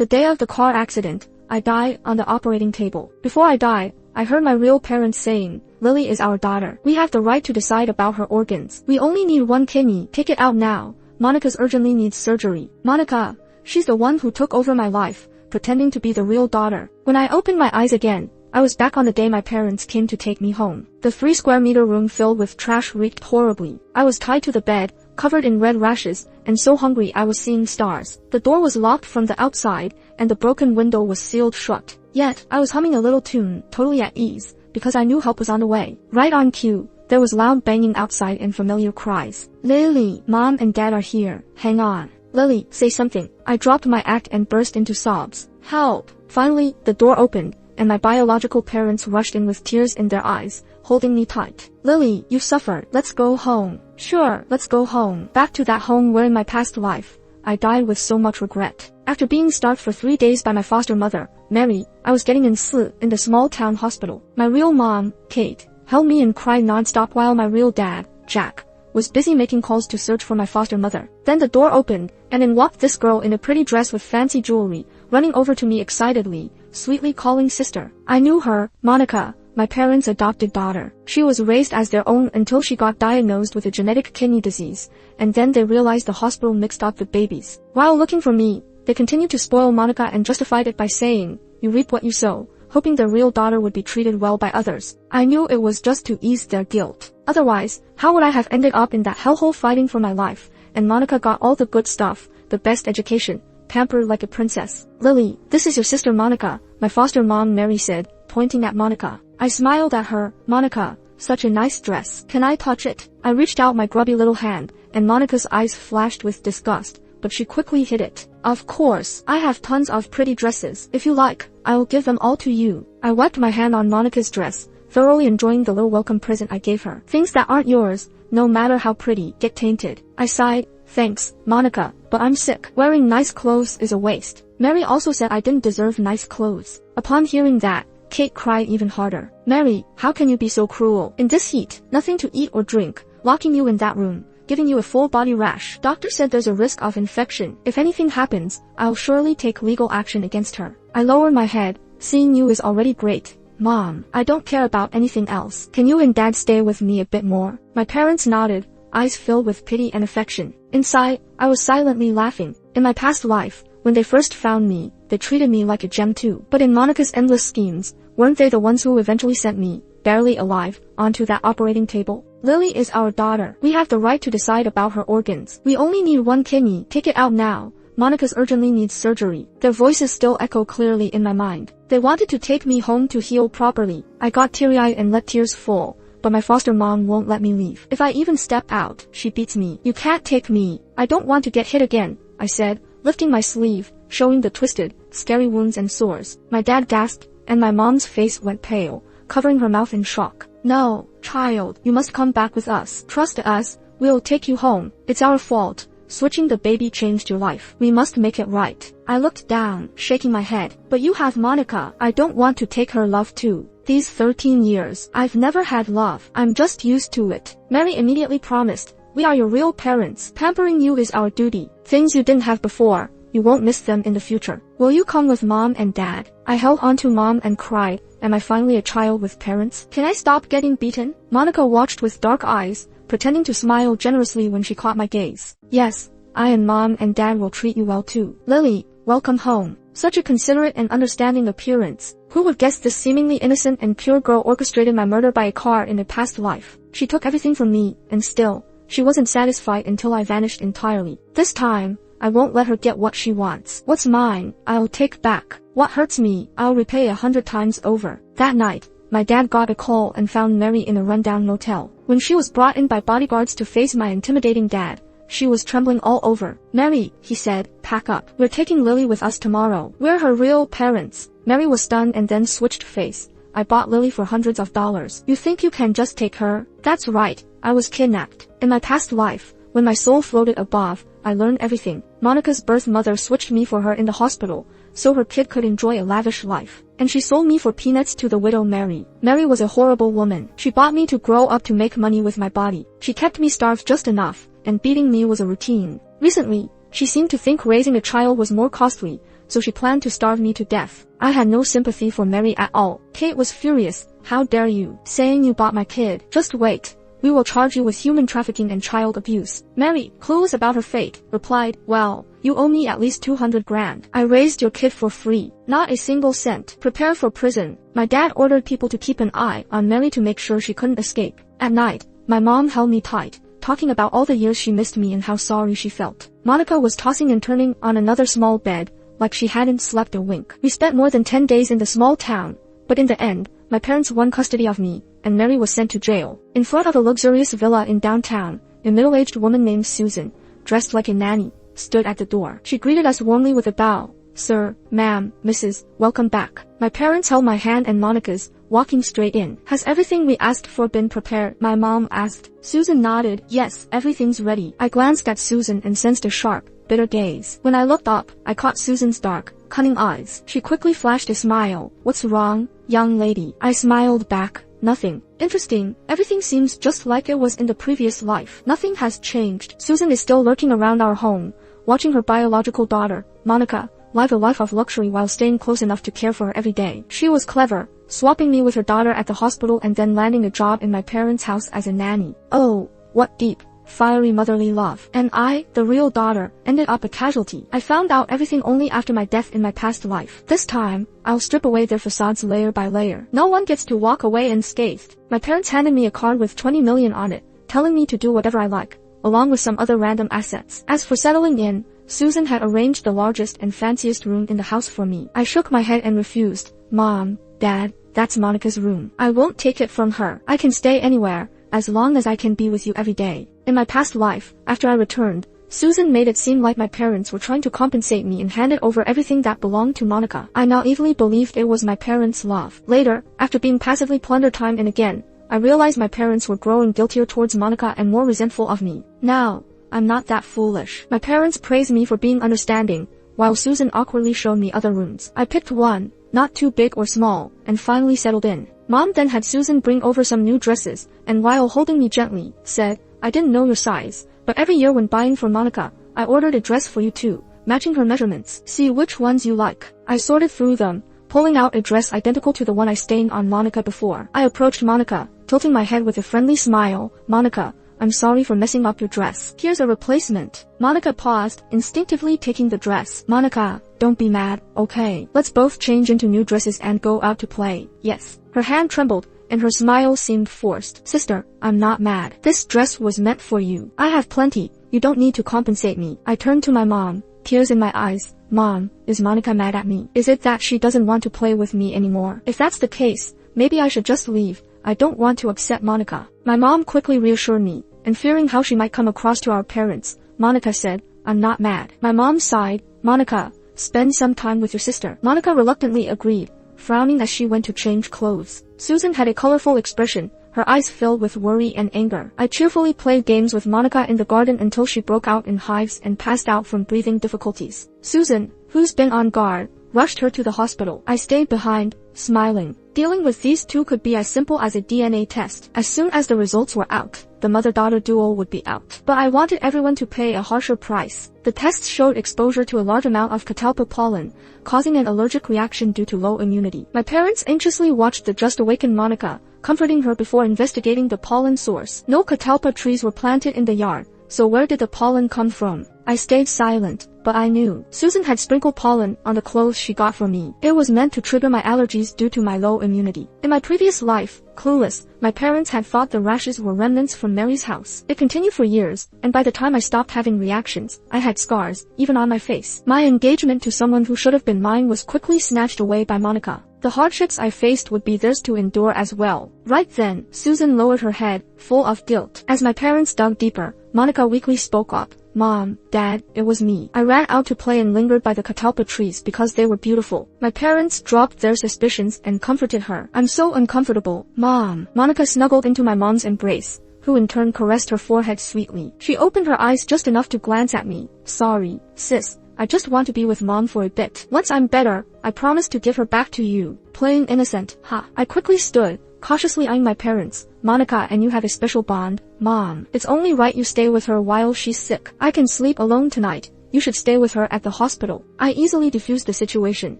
The day of the car accident, I died on the operating table. Before I died, I heard my real parents saying, Lily is our daughter. We have the right to decide about her organs. We only need one kidney. Take it out now. Monica's urgently needs surgery. Monica, she's the one who took over my life, pretending to be the real daughter. When I opened my eyes again, I was back on the day my parents came to take me home. The 3 square meter room filled with trash reeked horribly. I was tied to the bed, covered in red rashes, and so hungry I was seeing stars. The door was locked from the outside, and the broken window was sealed shut. Yet, I was humming a little tune, totally at ease, because I knew help was on the way. Right on cue, there was loud banging outside and familiar cries. Lily, Mom and Dad are here. Hang on. Lily, say something. I dropped my act and burst into sobs. Help! Finally, the door opened, and my biological parents rushed in with tears in their eyes, holding me tight. Lily, you suffered. Let's go home. Sure, let's go home. Back to that home where in my past life, I died with so much regret. After being starved for 3 days by my foster mother, Mary, I was getting in the small town hospital. My real mom, Kate, held me and cried nonstop while my real dad, Jack, was busy making calls to search for my foster mother. Then the door opened, and in walked this girl in a pretty dress with fancy jewelry, running over to me excitedly, sweetly calling sister. I knew her, Monica, my parents' adopted daughter. She was raised as their own until she got diagnosed with a genetic kidney disease, and then they realized the hospital mixed up the babies. While looking for me, they continued to spoil Monica and justified it by saying, you reap what you sow, hoping their real daughter would be treated well by others. I knew it was just to ease their guilt. Otherwise, how would I have ended up in that hellhole fighting for my life? And Monica got all the good stuff, the best education, pampered like a princess. Lily, this is your sister Monica, my foster mom Mary said, pointing at Monica. I smiled at her. Monica, such a nice dress. Can I touch it? I reached out my grubby little hand, and Monica's eyes flashed with disgust, but she quickly hid it. Of course, I have tons of pretty dresses. If you like, I'll give them all to you. I wiped my hand on Monica's dress, thoroughly enjoying the little welcome present I gave her. Things that aren't yours, no matter how pretty, get tainted. I sighed. Thanks, Monica, but I'm sick. Wearing nice clothes is a waste. Mary also said I didn't deserve nice clothes. Upon hearing that, Kate cried even harder. Mary, how can you be so cruel? In this heat, nothing to eat or drink, locking you in that room, giving you a full body rash. Doctor said there's a risk of infection. If anything happens, I'll surely take legal action against her. I lowered my head. Seeing you is already great. Mom, I don't care about anything else. Can you and Dad stay with me a bit more? My parents nodded, eyes filled with pity and affection. Inside, I was silently laughing. In my past life, when they first found me, they treated me like a gem too. But in Monica's endless schemes, weren't they the ones who eventually sent me, barely alive, onto that operating table? Lily is our daughter. We have the right to decide about her organs. We only need one kidney. Take it out now. Monica's urgently needs surgery. Their voices still echo clearly in my mind. They wanted to take me home to heal properly. I got teary-eyed and let tears fall, but my foster mom won't let me leave. If I even step out, she beats me. You can't take me. I don't want to get hit again, I said, lifting my sleeve, showing the twisted, scary wounds and sores. My dad gasped, and my mom's face went pale, covering her mouth in shock. No, child, you must come back with us. Trust us, we'll take you home. It's our fault. Switching the baby changed your life. We must make it right. I looked down, shaking my head. But you have Monica. I don't want to take her love too. These 13 years, I've never had love. I'm just used to it. Mary immediately promised, we are your real parents. Pampering you is our duty. Things you didn't have before, you won't miss them in the future. Will you come with Mom and Dad? I held onto Mom and cried, am I finally a child with parents? Can I stop getting beaten? Monica watched with dark eyes, pretending to smile generously when she caught my gaze. Yes, I and Mom and Dad will treat you well too. Lily, welcome home. Such a considerate and understanding appearance. Who would guess this seemingly innocent and pure girl orchestrated my murder by a car in a past life? She took everything from me, and still, she wasn't satisfied until I vanished entirely. This time, I won't let her get what she wants. What's mine, I'll take back. What hurts me, I'll repay 100 times over. That night, my dad got a call and found Mary in a rundown motel. When she was brought in by bodyguards to face my intimidating dad, she was trembling all over. Mary, he said, pack up. We're taking Lily with us tomorrow. We're her real parents. Mary was stunned and then switched face. I bought Lily for hundreds of dollars. You think you can just take her? That's right, I was kidnapped. In my past life, when my soul floated above, I learned everything. Monica's birth mother switched me for her in the hospital, so her kid could enjoy a lavish life. And she sold me for peanuts to the widow Mary. Mary was a horrible woman. She bought me to grow up to make money with my body. She kept me starved just enough, and beating me was a routine. Recently, she seemed to think raising a child was more costly, so she planned to starve me to death. I had no sympathy for Mary at all. Kate was furious. How dare you, saying you bought my kid. Just wait. We will charge you with human trafficking and child abuse. Mary, clueless about her fate, replied, well, you owe me at least 200 grand. I raised your kid for free. Not a single cent. Prepare for prison. My dad ordered people to keep an eye on Mary to make sure she couldn't escape. At night, my mom held me tight, talking about all the years she missed me and how sorry she felt. Monica was tossing and turning on another small bed, like she hadn't slept a wink. We spent more than 10 days in the small town, but in the end, my parents won custody of me, and Mary was sent to jail. In front of a luxurious villa in downtown, a middle-aged woman named Susan, dressed like a nanny, stood at the door. She greeted us warmly with a bow. Sir, ma'am, Mrs., welcome back. My parents held my hand and Monica's, walking straight in. Has everything we asked for been prepared? My mom asked. Susan nodded. Yes, everything's ready. I glanced at Susan and sensed a sharp, bitter gaze. When I looked up, I caught Susan's dark, cunning eyes. She quickly flashed a smile. What's wrong, young lady? I smiled back. Nothing. Interesting. Everything seems just like it was in the previous life. Nothing has changed. Susan is still lurking around our home, watching her biological daughter, Monica, live a life of luxury while staying close enough to care for her every day. She was clever, swapping me with her daughter at the hospital and then landing a job in my parents' house as a nanny. Oh, what deep, fiery motherly love. And I, the real daughter, ended up a casualty. I found out everything only after my death in my past life. This time, I'll strip away their facades layer by layer. No one gets to walk away unscathed. My parents handed me a card with 20 million on it, telling me to do whatever I like, along with some other random assets. As for settling in, Susan had arranged the largest and fanciest room in the house for me. I shook my head and refused. Mom, Dad, that's Monica's room. I won't take it from her. I can stay anywhere, as long as I can be with you every day. In my past life, after I returned, Susan made it seem like my parents were trying to compensate me and handed over everything that belonged to Monica. I naively believed it was my parents' love. Later, after being passively plundered time and again, I realized my parents were growing guiltier towards Monica and more resentful of me. Now, I'm not that foolish. My parents praised me for being understanding, while Susan awkwardly showed me other rooms. I picked one, not too big or small, and finally settled in. Mom then had Susan bring over some new dresses, and while holding me gently, said, I didn't know your size, but every year when buying for Monica, I ordered a dress for you too, matching her measurements. See which ones you like. I sorted through them, pulling out a dress identical to the one I stained on Monica before. I approached Monica, tilting my head with a friendly smile. Monica, I'm sorry for messing up your dress. Here's a replacement. Monica paused, instinctively taking the dress. Monica, don't be mad, okay? Let's both change into new dresses and go out to play. Yes. Her hand trembled, and her smile seemed forced. Sister, I'm not mad. This dress was meant for you. I have plenty. You don't need to compensate me. I turned to my mom, tears in my eyes. Mom, is Monica mad at me? Is it that she doesn't want to play with me anymore? If that's the case, maybe I should just leave. I don't want to upset Monica. My mom quickly reassured me, and fearing how she might come across to our parents, Monica said, I'm not mad. My mom sighed. Monica, spend some time with your sister. Monica reluctantly agreed, frowning as she went to change clothes. Susan had a colorful expression, her eyes filled with worry and anger. I cheerfully played games with Monica in the garden until she broke out in hives and passed out from breathing difficulties. Susan, who's been on guard, rushed her to the hospital. I stayed behind, smiling. Dealing with these two could be as simple as a DNA test. As soon as the results were out, the mother-daughter duo would be out. But I wanted everyone to pay a harsher price. The tests showed exposure to a large amount of catalpa pollen, causing an allergic reaction due to low immunity. My parents anxiously watched the just-awakened Monica, comforting her before investigating the pollen source. No catalpa trees were planted in the yard, so where did the pollen come from? I stayed silent, but I knew. Susan had sprinkled pollen on the clothes she got for me. It was meant to trigger my allergies due to my low immunity. In my previous life, clueless, my parents had thought the rashes were remnants from Mary's house. It continued for years, and by the time I stopped having reactions, I had scars, even on my face. My engagement to someone who should have been mine was quickly snatched away by Monica. The hardships I faced would be theirs to endure as well. Right then, Susan lowered her head, full of guilt. As my parents dug deeper, Monica weakly spoke up. Mom, Dad, it was me. I ran out to play and lingered by the catalpa trees because they were beautiful. My parents dropped their suspicions and comforted her. I'm so uncomfortable, Mom. Monica snuggled into my mom's embrace, who in turn caressed her forehead sweetly. She opened her eyes just enough to glance at me. Sorry, sis. I just want to be with Mom for a bit. Once I'm better, I promise to give her back to you. Playing innocent, ha. I quickly stood, cautiously eyeing my parents. Monica and you have a special bond, Mom. It's only right you stay with her while she's sick. I can sleep alone tonight, You should stay with her at the hospital. I easily diffused the situation.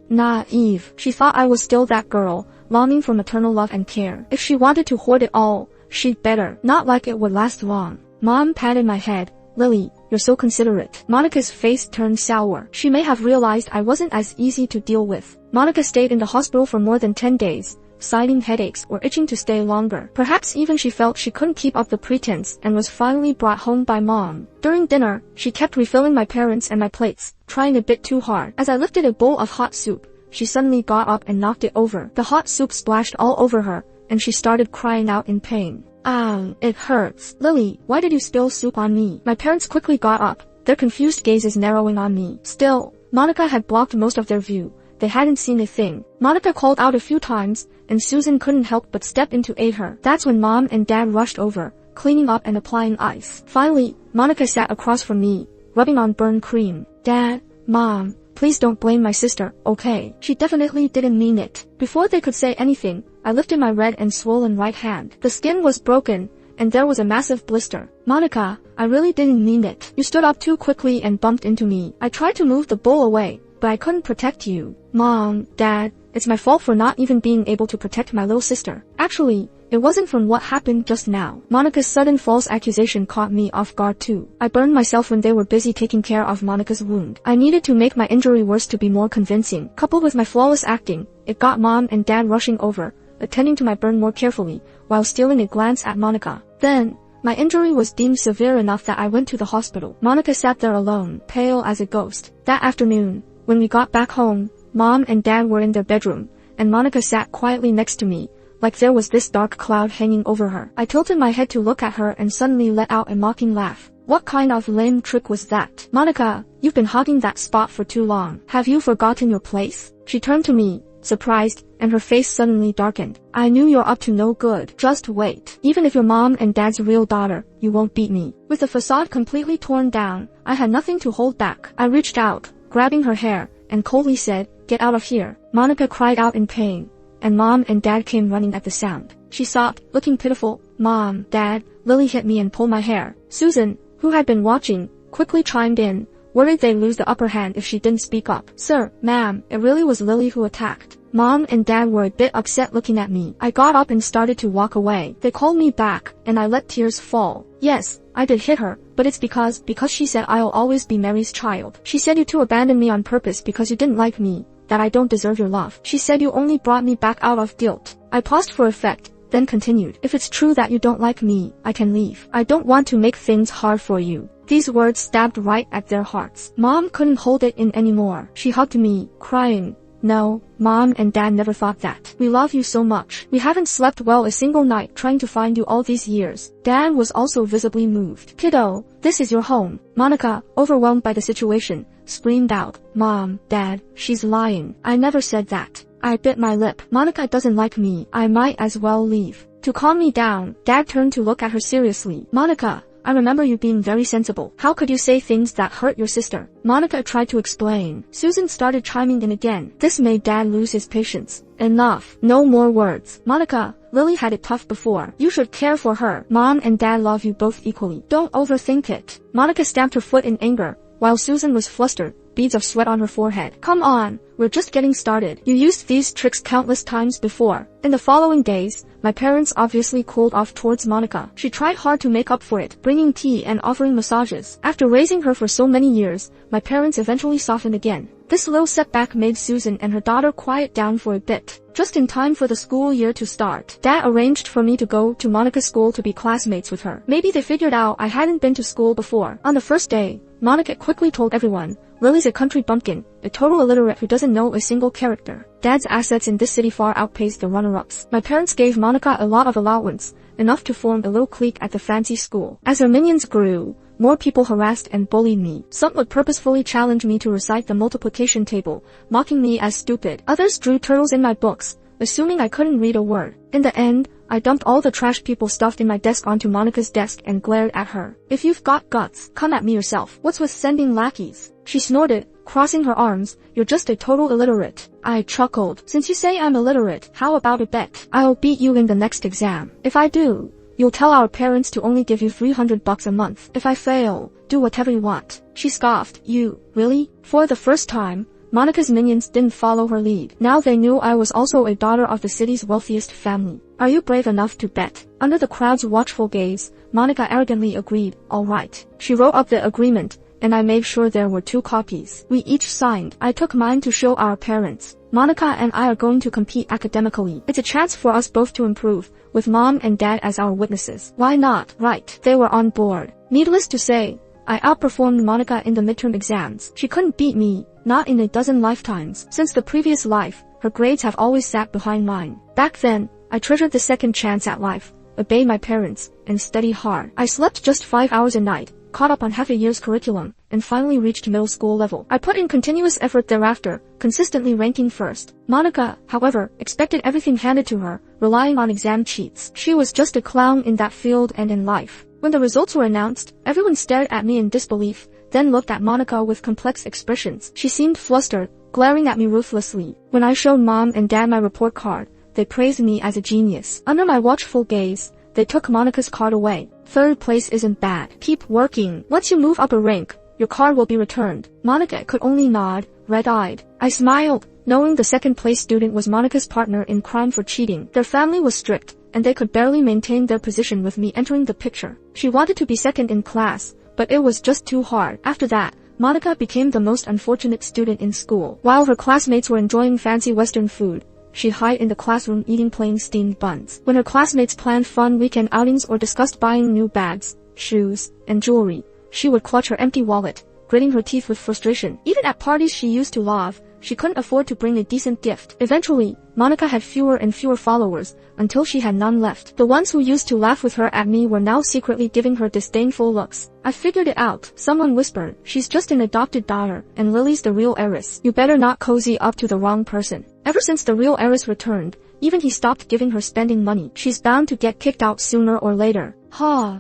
Naive. She thought I was still that girl, longing for maternal love and care. If she wanted to hoard it all, she'd better. Not like it would last long. Mom patted my head. Lily, you're so considerate. Monica's face turned sour. She may have realized I wasn't as easy to deal with. Monica stayed in the hospital for more than 10 days, citing headaches or itching to stay longer. Perhaps even she felt she couldn't keep up the pretense and was finally brought home by Mom. During dinner, she kept refilling my parents and my plates, trying a bit too hard. As I lifted a bowl of hot soup, she suddenly got up and knocked it over. The hot soup splashed all over her, and she started crying out in pain. It hurts. Lily, why did you spill soup on me? My parents quickly got up, their confused gazes narrowing on me. Still, Monica had blocked most of their view. They hadn't seen a thing. Monica called out a few times, and Susan couldn't help but step in to aid her. That's when Mom and Dad rushed over, cleaning up and applying ice. Finally, Monica sat across from me, rubbing on burn cream. Dad, Mom, please don't blame my sister, okay? She definitely didn't mean it. Before they could say anything, I lifted my red and swollen right hand. The skin was broken, and there was a massive blister. Monica, I really didn't mean it. You stood up too quickly and bumped into me. I tried to move the bowl away, but I couldn't protect you. Mom, Dad, it's my fault for not even being able to protect my little sister. Actually, it wasn't from what happened just now. Monica's sudden false accusation caught me off guard too. I burned myself when they were busy taking care of Monica's wound. I needed to make my injury worse to be more convincing. Coupled with my flawless acting, it got Mom and Dad rushing over, attending to my burn more carefully, while stealing a glance at Monica. Then, my injury was deemed severe enough that I went to the hospital. Monica sat there alone, pale as a ghost. That afternoon, when we got back home, Mom and Dad were in their bedroom, and Monica sat quietly next to me, like there was this dark cloud hanging over her. I tilted my head to look at her and suddenly let out a mocking laugh. What kind of lame trick was that? Monica, you've been hogging that spot for too long. Have you forgotten your place? She turned to me, surprised, and her face suddenly darkened. I knew you're up to no good. Just wait. Even if you're Mom and Dad's real daughter, you won't beat me. With the facade completely torn down, I had nothing to hold back. I reached out, grabbing her hair, and coldly said, "Get out of here." Monica cried out in pain, and Mom and Dad came running at the sound. She sobbed, looking pitiful. Mom, Dad, Lily hit me and pulled my hair. Susan, who had been watching, quickly chimed in, worried they'd lose the upper hand if she didn't speak up. Sir, ma'am, it really was Lily who attacked. Mom and Dad were a bit upset looking at me. I got up and started to walk away. They called me back, and I let tears fall. Yes, I did hit her, but it's because she said I'll always be Mary's child. She said you two abandoned me on purpose because you didn't like me, that I don't deserve your love. She said you only brought me back out of guilt. I paused for effect, then continued. If it's true that you don't like me, I can leave. I don't want to make things hard for you. These words stabbed right at their hearts. Mom couldn't hold it in anymore. She hugged me, crying. No, Mom and Dad never thought that. We love you so much. We haven't slept well a single night trying to find you all these years. Dad was also visibly moved. Kiddo, this is your home. Monica, overwhelmed by the situation, screamed out, Mom, Dad, she's lying. I never said that. I bit my lip. Monica doesn't like me. I might as well leave. To calm me down, Dad turned to look at her seriously. Monica, I remember you being very sensible. How could you say things that hurt your sister? Monica tried to explain. Susan started chiming in again. This made Dad lose his patience. Enough. No more words. Monica, Lily had it tough before. You should care for her. Mom and Dad love you both equally. Don't overthink it. Monica stamped her foot in anger, while Susan was flustered, beads of sweat on her forehead. Come on, we're just getting started. You used these tricks countless times before. In the following days, my parents obviously cooled off towards Monica. She tried hard to make up for it, bringing tea and offering massages. After raising her for so many years, my parents eventually softened again. This little setback made Susan and her daughter quiet down for a bit. Just in time for the school year to start, Dad arranged for me to go to Monica's school to be classmates with her. Maybe they figured out I hadn't been to school before. On the first day, Monica quickly told everyone, Lily's a country bumpkin, a total illiterate who doesn't know a single character. Dad's assets in this city far outpaced the runner-ups. My parents gave Monica a lot of allowance, enough to form a little clique at the fancy school. As her minions grew, more people harassed and bullied me. Some would purposefully challenge me to recite the multiplication table, mocking me as stupid. Others drew turtles in my books, assuming I couldn't read a word. In the end, I dumped all the trash people stuffed in my desk onto Monica's desk and glared at her. If you've got guts, come at me yourself. What's with sending lackeys? She snorted, crossing her arms. You're just a total illiterate. I chuckled. Since you say I'm illiterate, how about a bet? I'll beat you in the next exam. If I do, You'll tell our parents to only give you $300 a month. If I fail, do whatever you want. She scoffed. You, really? For the first time, Monica's minions didn't follow her lead. Now they knew I was also a daughter of the city's wealthiest family. Are you brave enough to bet? Under the crowd's watchful gaze, Monica arrogantly agreed. All right. She wrote up the agreement, and I made sure there were 2 copies. We each signed. I took mine to show our parents. Monica and I are going to compete academically. It's a chance for us both to improve, with Mom and Dad as our witnesses. Why not? Right. They were on board. Needless to say, I outperformed Monica in the midterm exams. She couldn't beat me, not in a dozen lifetimes. Since the previous life, her grades have always sat behind mine. Back then, I treasured the second chance at life, obeyed my parents, and studied hard. I slept just 5 hours a night, caught up on half a year's curriculum, and finally reached middle school level. I put in continuous effort thereafter, consistently ranking first. Monica, however, expected everything handed to her, relying on exam cheats. She was just a clown in that field and in life. When the results were announced, everyone stared at me in disbelief, then looked at Monica with complex expressions. She seemed flustered, glaring at me ruthlessly. When I showed Mom and Dad my report card, they praised me as a genius. Under my watchful gaze, they took Monica's card away. 3rd place isn't bad. Keep working. Once you move up a rank, your card will be returned. Monica could only nod, red-eyed. I smiled, knowing the 2nd place student was Monica's partner in crime for cheating. Their family was strict, and they could barely maintain their position with me entering the picture. She wanted to be 2nd in class, but it was just too hard. After that, Monica became the most unfortunate student in school. While her classmates were enjoying fancy Western food, she'd hide in the classroom eating plain steamed buns. When her classmates planned fun weekend outings or discussed buying new bags, shoes, and jewelry, she would clutch her empty wallet, gritting her teeth with frustration. Even at parties she used to laugh, she couldn't afford to bring a decent gift. Eventually, Monica had fewer and fewer followers, until she had none left. The ones who used to laugh with her at me were now secretly giving her disdainful looks. I figured it out. Someone whispered, she's just an adopted daughter, and Lily's the real heiress. You better not cozy up to the wrong person. Ever since the real heiress returned, even he stopped giving her spending money. She's bound to get kicked out sooner or later.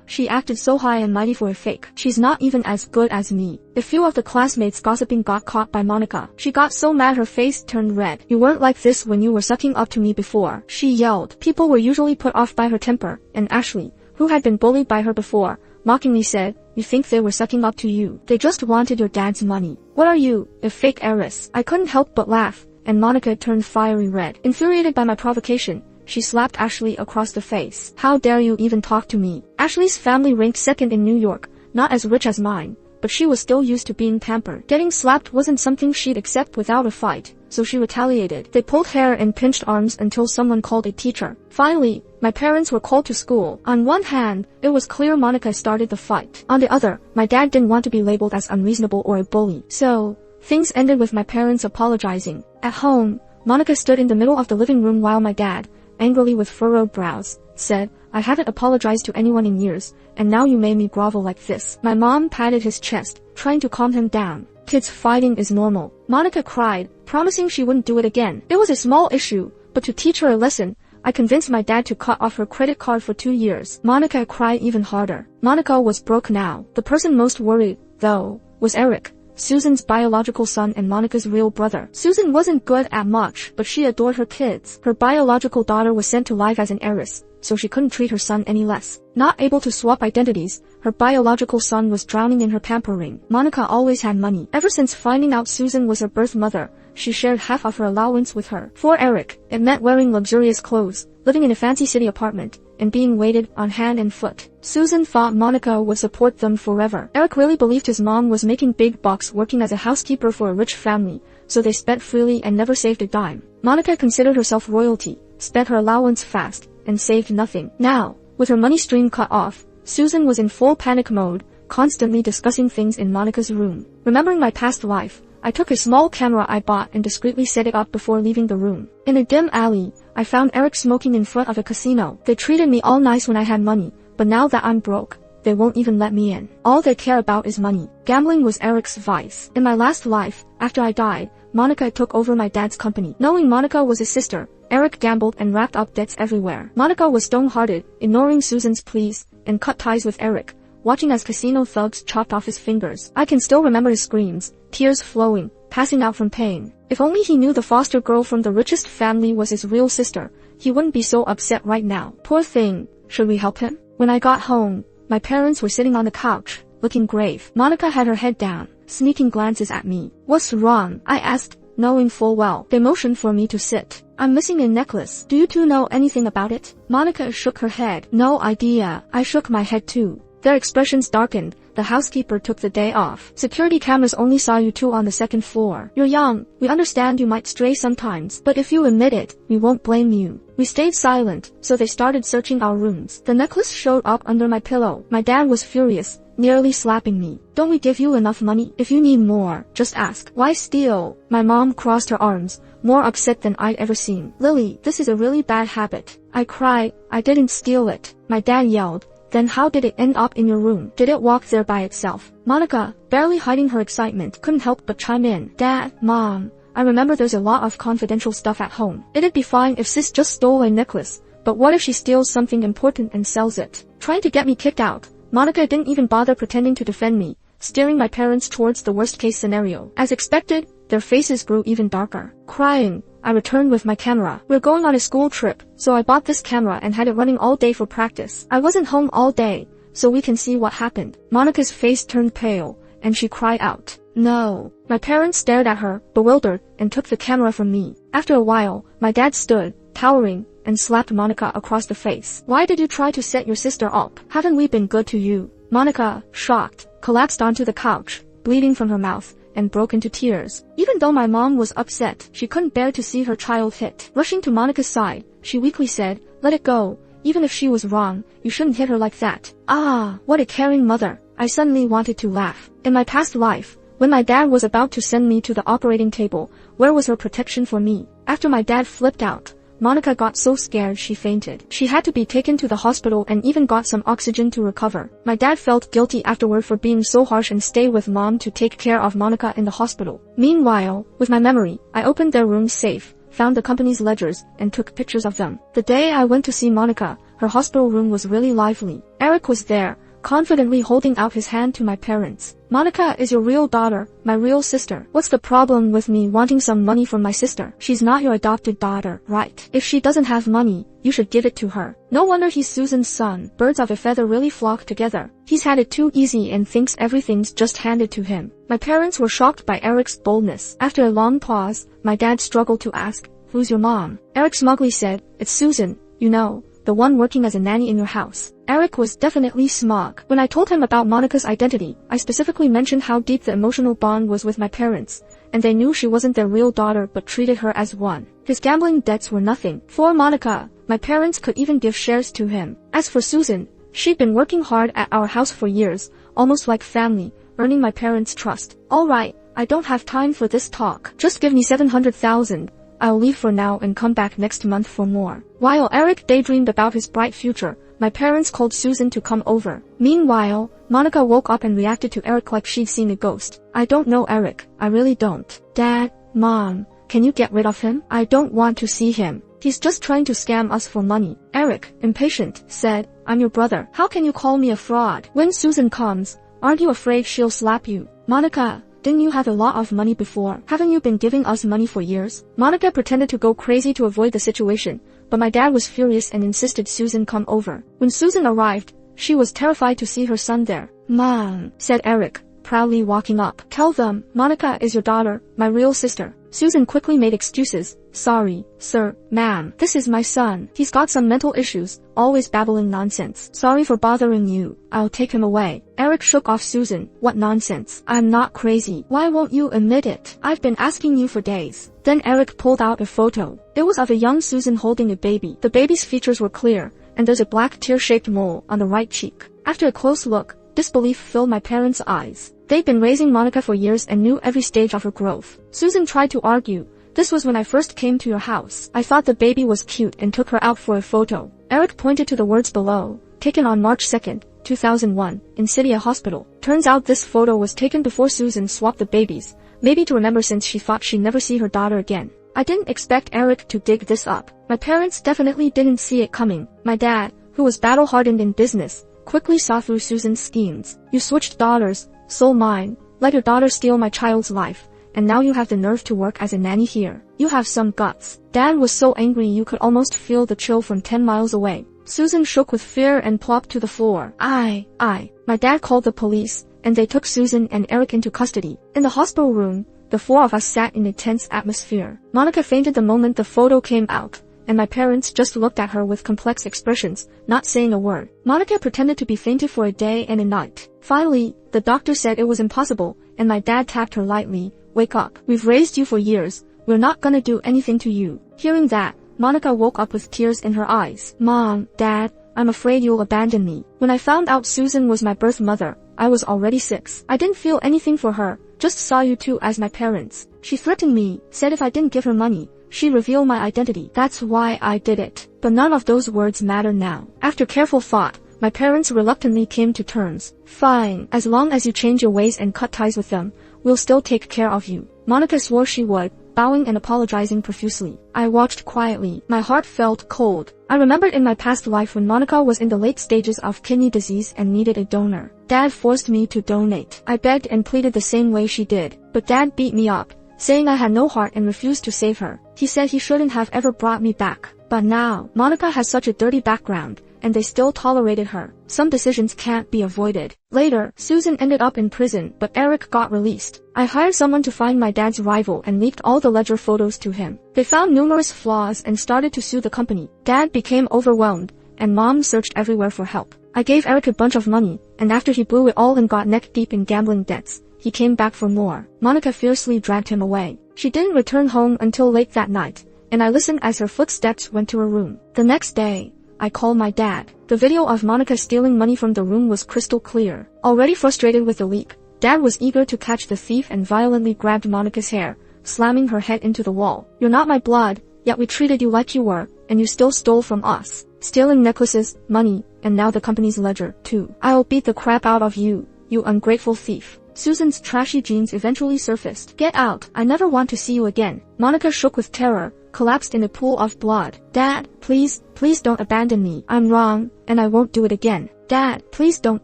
She acted so high and mighty for a fake. She's not even as good as me. A few of the classmates gossiping got caught by Monica. She got so mad her face turned red. You weren't like this when you were sucking up to me before, she yelled. People were usually put off by her temper, and Ashley, who had been bullied by her before, mockingly said, you think they were sucking up to you? They just wanted your dad's money. What are you, a fake heiress? I couldn't help but laugh, and Monica turned fiery red. Infuriated by my provocation, she slapped Ashley across the face. How dare you even talk to me? Ashley's family ranked 2nd in New York, not as rich as mine, but she was still used to being pampered. Getting slapped wasn't something she'd accept without a fight, so she retaliated. They pulled hair and pinched arms until someone called a teacher. Finally, my parents were called to school. On one hand, it was clear Monica started the fight. On the other, my dad didn't want to be labeled as unreasonable or a bully. So, things ended with my parents apologizing. At home, Monica stood in the middle of the living room while my dad, angrily with furrowed brows, said, I haven't apologized to anyone in years, and now you made me grovel like this. My mom patted his chest, trying to calm him down. Kids fighting is normal. Monica cried, promising she wouldn't do it again. It was a small issue, but to teach her a lesson, I convinced my dad to cut off her credit card for 2 years. Monica cried even harder. Monica was broke now. The person most worried, though, was Eric, Susan's biological son and Monica's real brother. Susan wasn't good at much, but she adored her kids. Her biological daughter was sent to life as an heiress, so she couldn't treat her son any less. Not able to swap identities, her biological son was drowning in her pampering. Monica always had money. Ever since finding out Susan was her birth mother, she shared half of her allowance with her. For Eric, it meant wearing luxurious clothes, living in a fancy city apartment, and being waited on hand and foot. Susan thought Monica would support them forever. Eric really believed his mom was making big bucks working as a housekeeper for a rich family, so they spent freely and never saved a dime. Monica considered herself royalty, spent her allowance fast, and saved nothing. Now, with her money stream cut off, Susan was in full panic mode, constantly discussing things in Monica's room. Remembering my past life, I took a small camera I bought and discreetly set it up before leaving the room. In a dim alley, I found Eric smoking in front of a casino. They treated me all nice when I had money, but now that I'm broke, they won't even let me in. All they care about is money. Gambling was Eric's vice. In my last life, after I died, Monica took over my dad's company. Knowing Monica was his sister, Eric gambled and racked up debts everywhere. Monica was stone-hearted, ignoring Susan's pleas, and cut ties with Eric, watching as casino thugs chopped off his fingers. I can still remember his screams, tears flowing, passing out from pain. If only he knew the foster girl from the richest family was his real sister, he wouldn't be so upset right now. Poor thing. Should we help him? When I got home, my parents were sitting on the couch, looking grave. Monica had her head down, sneaking glances at me. What's wrong? I asked, knowing full well. They motioned for me to sit. I'm missing a necklace. Do you two know anything about it? Monica shook her head. No idea. I shook my head too. Their expressions darkened. The housekeeper took the day off. Security cameras only saw you two on the second floor. You're young. We understand you might stray sometimes, but if you admit it, we won't blame you. We stayed silent, so they started searching our rooms. The necklace showed up under my pillow. My dad was furious, nearly slapping me. Don't we give you enough money? If you need more, just ask. Why steal? My mom crossed her arms, more upset than I'd ever seen. Lily, this is a really bad habit. I cried. I didn't steal it. My dad yelled. Then how did it end up in your room? Did it walk there by itself? Monica, barely hiding her excitement, couldn't help but chime in. Dad, Mom, I remember there's a lot of confidential stuff at home. It'd be fine if sis just stole a necklace, but what if she steals something important and sells it? Trying to get me kicked out, Monica didn't even bother pretending to defend me, steering my parents towards the worst-case scenario. As expected, their faces grew even darker. Crying, I returned with my camera. We're going on a school trip, so I bought this camera and had it running all day for practice. I wasn't home all day, so we can see what happened. Monica's face turned pale, and she cried out. No. My parents stared at her, bewildered, and took the camera from me. After a while, my dad stood, towering, and slapped Monica across the face. Why did you try to set your sister up? Haven't we been good to you? Monica, shocked, collapsed onto the couch, bleeding from her mouth, and broke into tears. Even though my mom was upset, she couldn't bear to see her child hit. Rushing to Monica's side, she weakly said, let it go. Even if she was wrong, you shouldn't hit her like that. Ah, what a caring mother. I suddenly wanted to laugh. In my past life, when my dad was about to send me to the operating table, where was her protection for me? After my dad flipped out, Monica got so scared she fainted. She had to be taken to the hospital and even got some oxygen to recover. My dad felt guilty afterward for being so harsh and stayed with mom to take care of Monica in the hospital. Meanwhile, with my memory, I opened their room safe, found the company's ledgers, and took pictures of them. The day I went to see Monica, her hospital room was really lively. Eric was there, confidently holding out his hand to my parents. Monica is your real daughter, my real sister. What's the problem with me wanting some money from my sister? She's not your adopted daughter, right? If she doesn't have money, you should give it to her. No wonder he's Susan's son. Birds of a feather really flock together. He's had it too easy and thinks everything's just handed to him. My parents were shocked by Eric's boldness. After a long pause, my dad struggled to ask, who's your mom? Eric smugly said, it's Susan, you know, the one working as a nanny in your house. Eric was definitely smug. When I told him about Monica's identity, I specifically mentioned how deep the emotional bond was with my parents, and they knew she wasn't their real daughter but treated her as one. His gambling debts were nothing. For Monica, my parents could even give shares to him. As for Susan, she'd been working hard at our house for years, almost like family, earning my parents' trust. Alright, I don't have time for this talk. Just give me $700,000. I'll leave for now and come back next month for more. While Eric daydreamed about his bright future, my parents called Susan to come over. Meanwhile, Monica woke up and reacted to Eric like she'd seen a ghost. I don't know Eric, I really don't. Dad, Mom, can you get rid of him? I don't want to see him. He's just trying to scam us for money. Eric, impatient, said, I'm your brother. How can you call me a fraud? When Susan comes, aren't you afraid she'll slap you? Monica, didn't you have a lot of money before? Haven't you been giving us money for years? Monica pretended to go crazy to avoid the situation, but my dad was furious and insisted Susan come over. When Susan arrived, she was terrified to see her son there. Mom, said Eric, proudly walking up. Tell them, Monica is your daughter, my real sister. Susan quickly made excuses. Sorry, sir, ma'am, this is my son. He's got some mental issues, always babbling nonsense. Sorry for bothering you. I'll take him away. Eric shook off Susan. What nonsense? I'm not crazy. Why won't you admit it? I've been asking you for days. Then Eric pulled out a photo. It was of a young Susan holding a baby. The baby's features were clear, and there's a black tear-shaped mole on the right cheek. After a close look, disbelief filled my parents' eyes. They'd been raising Monica for years and knew every stage of her growth. Susan tried to argue. This was when I first came to your house. I thought the baby was cute and took her out for a photo. Eric pointed to the words below, taken on March 2nd, 2001, in City Hospital. Turns out this photo was taken before Susan swapped the babies, maybe to remember since she thought she'd never see her daughter again. I didn't expect Eric to dig this up. My parents definitely didn't see it coming. My dad, who was battle-hardened in business, quickly saw through Susan's schemes. You switched daughters, sold mine, let your daughter steal my child's life, and now you have the nerve to work as a nanny here. You have some guts. Dad was so angry you could almost feel the chill from 10 miles away. Susan shook with fear and plopped to the floor. My dad called the police, and they took Susan and Eric into custody. In the hospital room, the four of us sat in a tense atmosphere. Monica fainted the moment the photo came out, and my parents just looked at her with complex expressions, not saying a word. Monica pretended to be fainted for a day and a night. Finally, the doctor said it was impossible, and my dad tapped her lightly. "Wake up. We've raised you for years. We're not gonna do anything to you." Hearing that, Monica woke up with tears in her eyes. "Mom, Dad, I'm afraid you'll abandon me." When I found out Susan was my birth mother, I was already 6. I didn't feel anything for her, just saw you two as my parents. She threatened me, said if I didn't give her money, she'd reveal my identity. That's why I did it. But none of those words matter now. After careful thought, my parents reluctantly came to terms. "Fine, as long as you change your ways and cut ties with them, we'll still take care of you." Monica swore she would, bowing and apologizing profusely. I watched quietly. My heart felt cold. I remembered in my past life when Monica was in the late stages of kidney disease and needed a donor. Dad forced me to donate. I begged and pleaded the same way she did, but Dad beat me up, saying I had no heart and refused to save her. He said he shouldn't have ever brought me back. But now, Monica has such a dirty background, and they still tolerated her. Some decisions can't be avoided. Later, Susan ended up in prison, but Eric got released. I hired someone to find my dad's rival and leaked all the ledger photos to him. They found numerous flaws and started to sue the company. Dad became overwhelmed, and Mom searched everywhere for help. I gave Eric a bunch of money, and after he blew it all and got neck deep in gambling debts, he came back for more. Monica fiercely dragged him away. She didn't return home until late that night, and I listened as her footsteps went to her room. The next day, I called my dad. The video of Monica stealing money from the room was crystal clear. Already frustrated with the leak, Dad was eager to catch the thief and violently grabbed Monica's hair, slamming her head into the wall. "You're not my blood, yet we treated you like you were, and you still stole from us. Stealing necklaces, money, and now the company's ledger, too. I'll beat the crap out of you, you ungrateful thief." Susan's trashy jeans eventually surfaced. "Get out, I never want to see you again." Monica shook with terror, collapsed in a pool of blood. "Dad, please don't abandon me. I'm wrong, and I won't do it again. Dad, please don't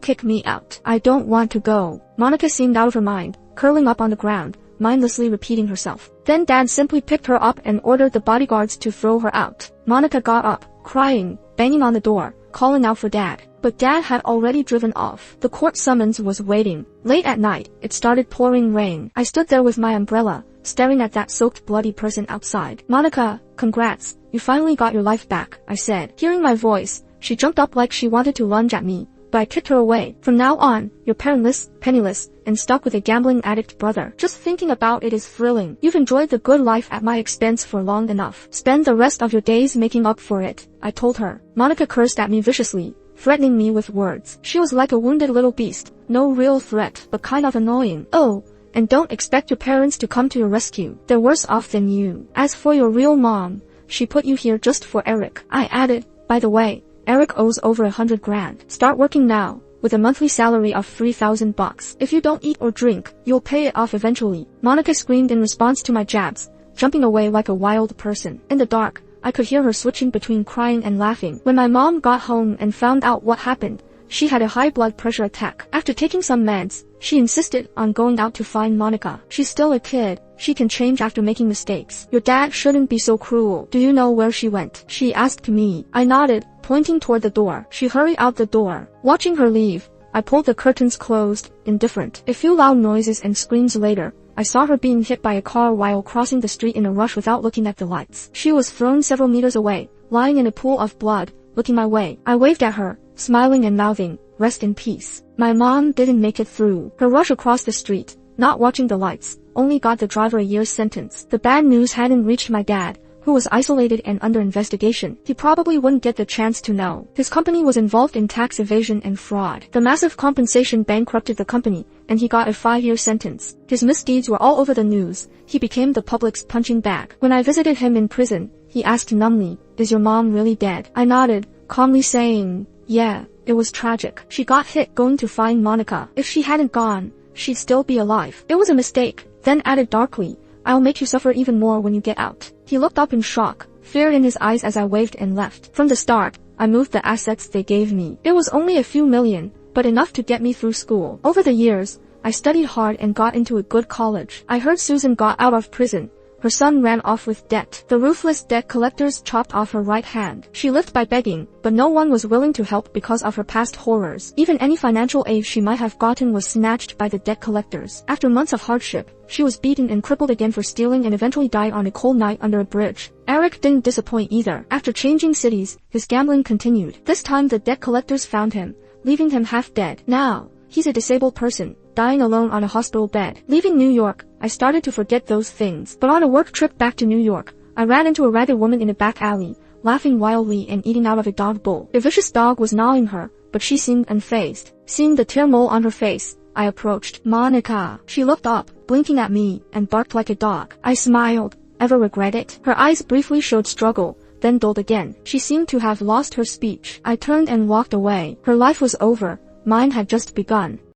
kick me out. I don't want to go." Monica seemed out of her mind, curling up on the ground, mindlessly repeating herself. Then Dad simply picked her up and ordered the bodyguards to throw her out. Monica got up, crying, banging on the door, calling out for Dad. But Dad had already driven off. The court summons was waiting. Late at night, it started pouring rain. I stood there with my umbrella, staring at that soaked bloody person outside. "Monica, congrats, you finally got your life back," I said. Hearing my voice, she jumped up like she wanted to lunge at me, but I kicked her away. "From now on, you're parentless, penniless, and stuck with a gambling addict brother. Just thinking about it is thrilling. You've enjoyed the good life at my expense for long enough. Spend the rest of your days making up for it," I told her. Monica cursed at me viciously, threatening me with words. She was like a wounded little beast, no real threat, but kind of annoying. "Oh, and don't expect your parents to come to your rescue. They're worse off than you. As for your real mom, she put you here just for Eric." I added, "By the way, Eric owes over 100 grand. Start working now, with a monthly salary of $3,000. If you don't eat or drink, you'll pay it off eventually." Monica screamed in response to my jabs, jumping away like a wild person. In the dark, I could hear her switching between crying and laughing. When my mom got home and found out what happened, she had a high blood pressure attack. After taking some meds, she insisted on going out to find Monica. "She's still a kid. She can change after making mistakes. Your dad shouldn't be so cruel. Do you know where she went?" she asked me. I nodded, pointing toward the door. She hurried out the door. Watching her leave, I pulled the curtains closed, indifferent. A few loud noises and screams later, I saw her being hit by a car while crossing the street in a rush without looking at the lights. She was thrown several meters away, lying in a pool of blood, looking my way. I waved at her, smiling and mouthing, "Rest in peace." My mom didn't make it through. Her rush across the street, not watching the lights, only got the driver a year's sentence. The bad news hadn't reached my dad, who was isolated and under investigation. He probably wouldn't get the chance to know. His company was involved in tax evasion and fraud. The massive compensation bankrupted the company, and he got a 5-year sentence. His misdeeds were all over the news. He became the public's punching bag. When I visited him in prison, he asked numbly, "Is your mom really dead?" I nodded, calmly saying, "Yeah, it was tragic. She got hit going to find Monica. If she hadn't gone, she'd still be alive. It was a mistake." Then added darkly, "I'll make you suffer even more when you get out." He looked up in shock, fear in his eyes as I waved and left. From the start, I moved the assets they gave me. It was only a few million, but enough to get me through school. Over the years, I studied hard and got into a good college. I heard Susan got out of prison, her son ran off with debt. The ruthless debt collectors chopped off her right hand. She lived by begging, but no one was willing to help because of her past horrors. Even any financial aid she might have gotten was snatched by the debt collectors. After months of hardship, she was beaten and crippled again for stealing and eventually died on a cold night under a bridge. Eric didn't disappoint either. After changing cities, his gambling continued. This time the debt collectors found him, leaving him half dead. Now, he's a disabled person, dying alone on a hospital bed. Leaving New York, I started to forget those things. But on a work trip back to New York, I ran into a ragged woman in a back alley, laughing wildly and eating out of a dog bowl. A vicious dog was gnawing her, but she seemed unfazed. Seeing the tear mole on her face, I approached. "Monica." She looked up, blinking at me, and barked like a dog. I smiled. "Ever regret it?" Her eyes briefly showed struggle, then dulled again. She seemed to have lost her speech. I turned and walked away. Her life was over. Mine had just begun.